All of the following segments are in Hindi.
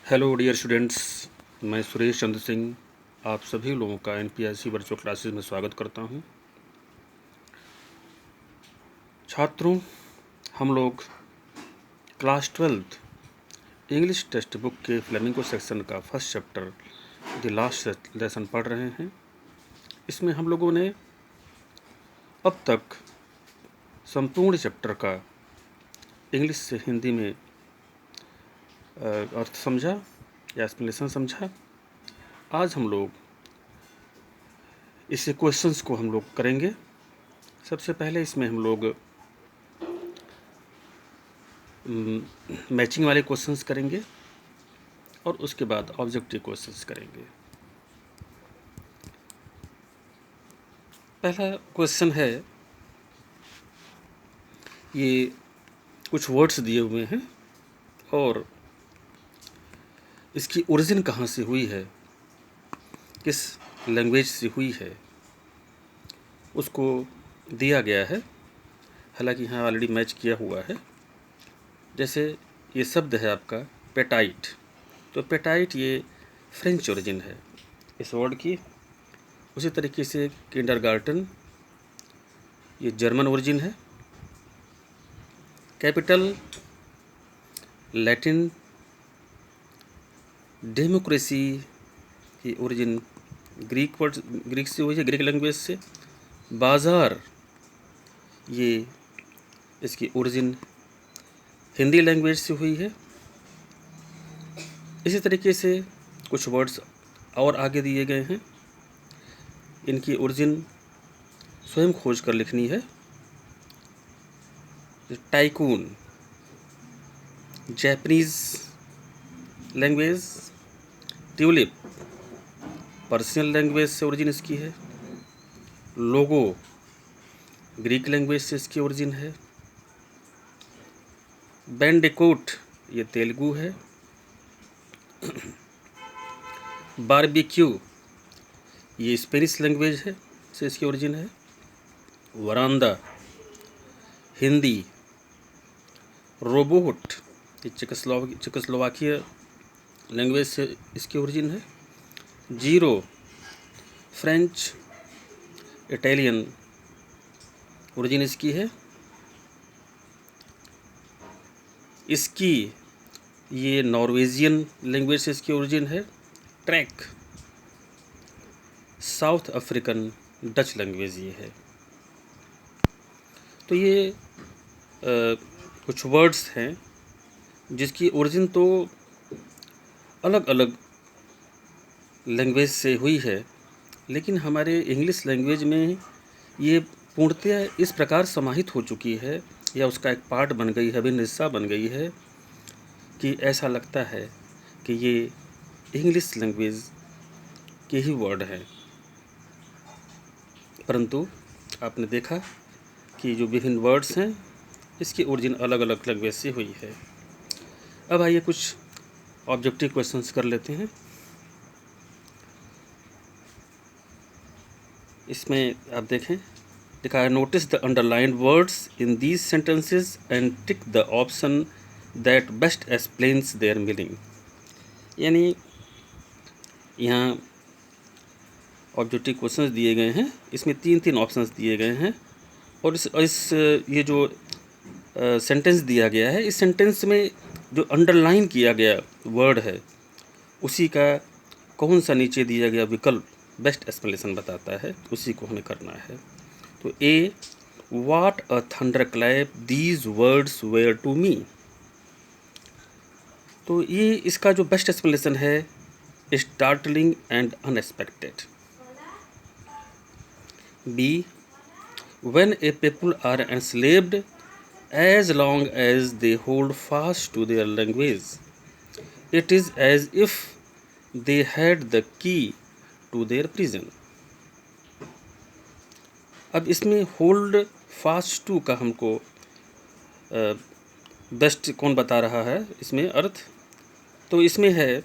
हेलो डियर स्टूडेंट्स, मैं सुरेश चंद्र सिंह आप सभी लोगों का एनपीआरसी वर्चुअल क्लासेस में स्वागत करता हूं। छात्रों, हम लोग class 12th English text book के फ्लेमिंगो सेक्शन का first chapter the last lesson पढ़ रहे हैं। इसमें हम लोगों ने अब तक संपूर्ण चैप्टर का इंग्लिश से हिंदी में अर्थ समझा या एक्सप्लेनेशन समझा। आज हम लोग इस क्वेश्चंस को हम लोग करेंगे। सबसे पहले इसमें हम लोग मैचिंग वाले क्वेश्चंस करेंगे और उसके बाद ऑब्जेक्टिव क्वेश्चंस करेंगे। पहला क्वेश्चन है, ये कुछ वर्ड्स दिए हुए हैं और इसकी ओरिजिन कहाँ से हुई है, किस लैंग्वेज से हुई है, उसको दिया गया है। हालांकि यहाँ ऑलरेडी मैच किया हुआ है। जैसे ये शब्द है आपका पेटाइट, तो पेटाइट ये फ्रेंच ओरिजिन है इस वर्ड की। उसी तरीके से किंडरगार्टन ये जर्मन ओरिजिन है। कैपिटल लैटिन, डेमोक्रेसी की ओरिजिन ग्रीक से हुई है, ग्रीक लैंग्वेज से। बाज़ार ये इसकी ओरिजिन हिंदी लैंग्वेज से हुई है। इसी तरीके से कुछ वर्ड्स और आगे दिए गए हैं, इनकी ओरिजिन स्वयं खोज कर लिखनी है। Tycoon Japanese language, tulip Persian language से ओरिजिन इसकी है। लोगो ग्रीक लैंग्वेज से इसकी ओरिजिन है। बैंडिकूट ये तेलुगु है। बारबेक्यू ये स्पेनिश लैंग्वेज है से इसकी ओरिजिन है। वरांदा हिंदी। रोबोट ये चेकोस्लोवाकिया लैंग्वेज से इसकी ओरिजिन है। जीरो फ्रेंच इटालियन ओरिजिन इसकी है। इसकी ये नॉर्वेजियन लैंग्वेज से इसकी ओरिजिन है। Track south African Dutch language ये है। तो ये कुछ वर्ड्स हैं जिसकी ओरिजिन तो अलग अलग लैंग्वेज से हुई है, लेकिन हमारे इंग्लिश लैंग्वेज में ये पूर्णतः इस प्रकार समाहित हो चुकी है या उसका एक पार्ट बन गई है, अभिन्न हिस्सा बन गई है कि ऐसा लगता है कि ये इंग्लिश लैंग्वेज के ही वर्ड हैं। परंतु आपने देखा कि जो विभिन्न वर्ड्स हैं इसकी ओरिजिन अलग अलग लैंग्वेज से हुई है। अब आइए कुछ ऑब्जेक्टिव क्वेश्चंस कर लेते हैं। इसमें आप देखें, लिखा है notice the underlined words in these sentences and tick the option that best explains there meaning. यानी यहाँ ऑब्जेक्टिव क्वेश्चंस दिए गए हैं, इसमें तीन ऑप्शंस दिए गए हैं और इस ये जो सेंटेंस दिया गया है, इस सेंटेंस में जो अंडरलाइन किया गया वर्ड है उसी का कौन सा नीचे दिया गया विकल्प बेस्ट एक्सप्लेनेशन बताता है, उसी को हमें करना है। तो A, what a thunderclap these words were to me. तो ये इसका जो बेस्ट एक्सप्लेनेशन है, startling and unexpected. B, when a people are enslaved as long as they hold fast to their language, it is as if they had the key to their prison। अब इसमें होल्ड फास्ट टू का हमको बेस्ट कौन बता रहा है इसमें अर्थ, तो इसमें है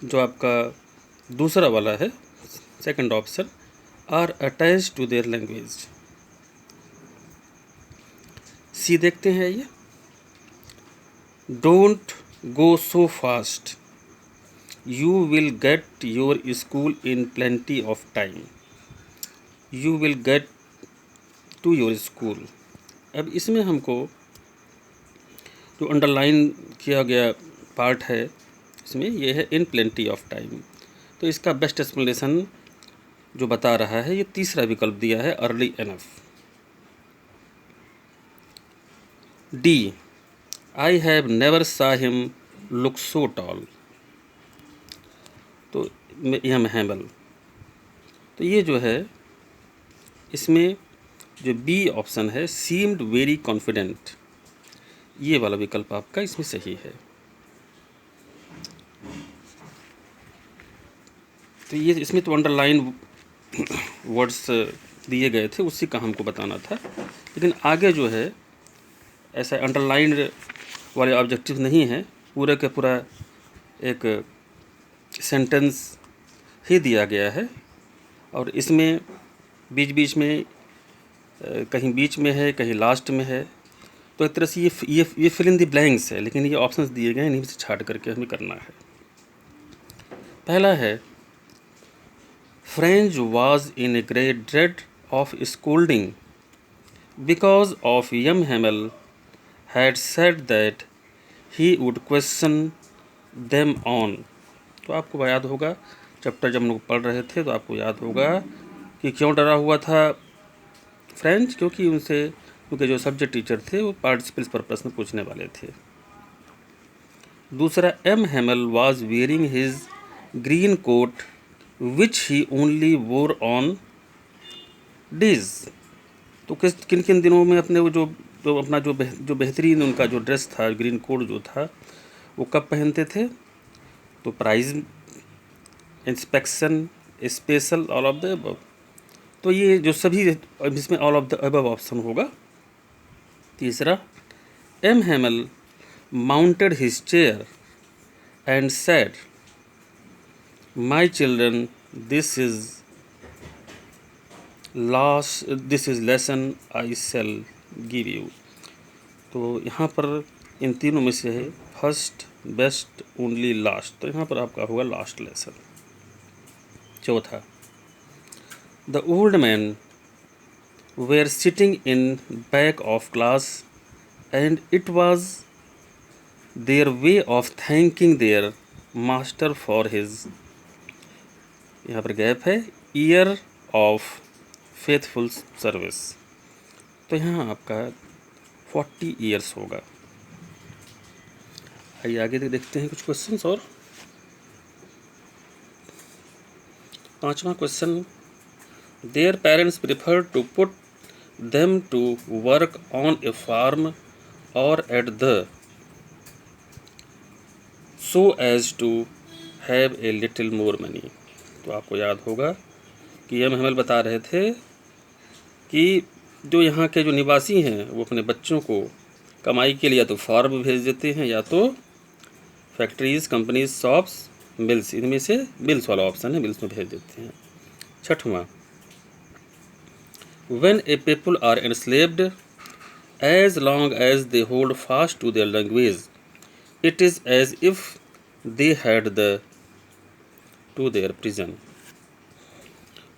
जो आपका दूसरा वाला है, second option, are attach to their language. C देखते हैं, ये don't go so fast you will get your school in plenty of time. You will get to your school. अब इसमें हमको जो अंडरलाइन किया गया पार्ट है इसमें ये है इन प्लेंटी ऑफ टाइम। तो इसका बेस्ट एक्सप्लेनेशन जो बता रहा है ये तीसरा विकल्प दिया है, early enough. D, I have never सा हिम लुक सो टॉल। तो एम हैमल। तो ये जो है इसमें जो बी ऑप्शन है, सीम्ड वेरी कॉन्फिडेंट, ये वाला विकल्प आपका इसमें सही है। तो ये इसमें तो अंडरलाइन वर्ड्स दिए गए थे, उसी का हमको बताना था, लेकिन आगे जो है ऐसा अंडरलाइन वाले ऑब्जेक्टिव नहीं है, पूरे का पूरा एक सेंटेंस ही दिया गया है और इसमें बीच बीच में कहीं बीच में है, कहीं लास्ट में है। तो एक तरह से ये फिल इन द ब्लैंक्स है, लेकिन ये ऑप्शंस दिए गए हैं, इन्हीं से छाट करके हमें करना है। पहला है, French was in a great dread of scolding because of M Hamel had said that he would question them on. तो आपको याद होगा, चैप्टर जब हम लोग पढ़ रहे थे तो आपको याद होगा कि क्यों डरा हुआ था फ्रेंच, क्योंकि जो सब्जेक्ट टीचर थे वो पार्टिसिपल्स पर प्रश्न पूछने वाले थे। दूसरा, M Hamel was wearing his green coat which he only wore on days. तो किन किन दिनों में अपने वो जो अपना जो बेहतरीन उनका जो ड्रेस था, ग्रीन कोट जो था, वो कब पहनते थे? तो prize, inspection, special, all of the above. तो ये जो सभी इसमें all of the above option होगा। तीसरा, M Hamel mounted his chair and said, my children this is lesson I shall give you. तो यहाँ पर इन तीनों में से है फर्स्ट, बेस्ट, ओनली, लास्ट। तो यहाँ पर आपका होगा लास्ट लेसन। चौथा, the old man were sitting in back of class and it was their way of thanking their master for his, यहाँ पर गैप है, ईयर ऑफ फेथफुल सर्विस। तो यहाँ आपका 40 ईयर्स होगा। आइए आगे देखते हैं कुछ क्वेश्चंस और। पांचवा question, their parents prefer to put them to work on a farm or at the so as to have a little more money. तो आपको याद होगा कि एम हैमल बता रहे थे कि जो यहाँ के जो निवासी हैं वो अपने बच्चों को कमाई के लिए या तो फार्म भेज देते हैं या तो फैक्ट्रीज, कंपनीज, शॉप्स, मिल्स, इनमें से मिल्स वाला ऑप्शन है, मिल्स में भेज देते हैं। छठवां, when a people are enslaved as long as they hold fast to their language it is as if they had the to their prison.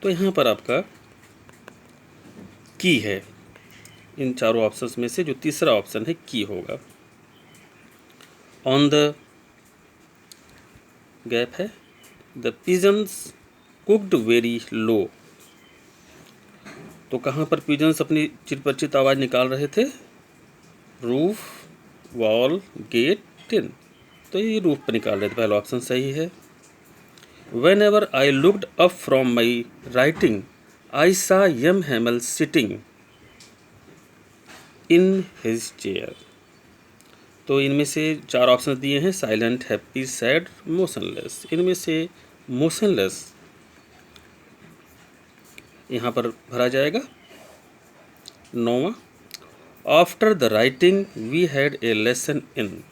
तो यहाँ पर आपका की है, इन चारों ऑप्शंस में से जो तीसरा ऑप्शन है की होगा। ऑन द गैप है, the pigeons cooked very low. तो कहाँ पर पिजन्स अपनी चिरपरिचित आवाज़ निकाल रहे थे? Roof, wall, gate, tin. तो ये रूफ पर निकाल रहे थे, पहला ऑप्शन सही है। Whenever I looked up from my writing I saw M Hamel sitting in his chair. तो इनमें से चार ऑप्शन दिए हैं, साइलेंट, हैप्पी, सैड, मोशनलेस। इनमें से मोशनलेस यहाँ पर भरा जाएगा। नौवां, after the writing we had a lesson in.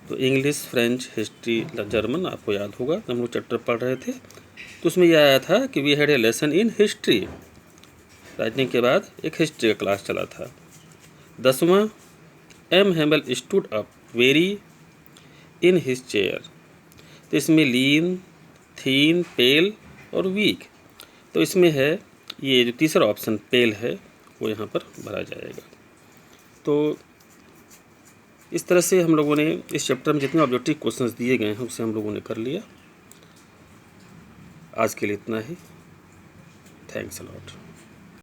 तो इंग्लिश, फ्रेंच, हिस्ट्री, जर्मन, आपको याद होगा हम लोग चैप्टर पढ़ रहे थे तो उसमें यह आया था कि we had a lesson in history. Writing के बाद एक हिस्ट्री का क्लास चला था। 10वां, M Hamel stood up very in his chair. तो इसमें लीन, थीन, पेल और वीक, तो इसमें है ये जो तीसरा ऑप्शन पेल है वो यहाँ पर भरा जाएगा। तो इस तरह से हम लोगों ने इस चैप्टर में जितने ऑब्जेक्टिव क्वेश्चंस दिए गए हैं उसे हम लोगों ने कर लिया। आज के लिए इतना ही। Thanks a lot.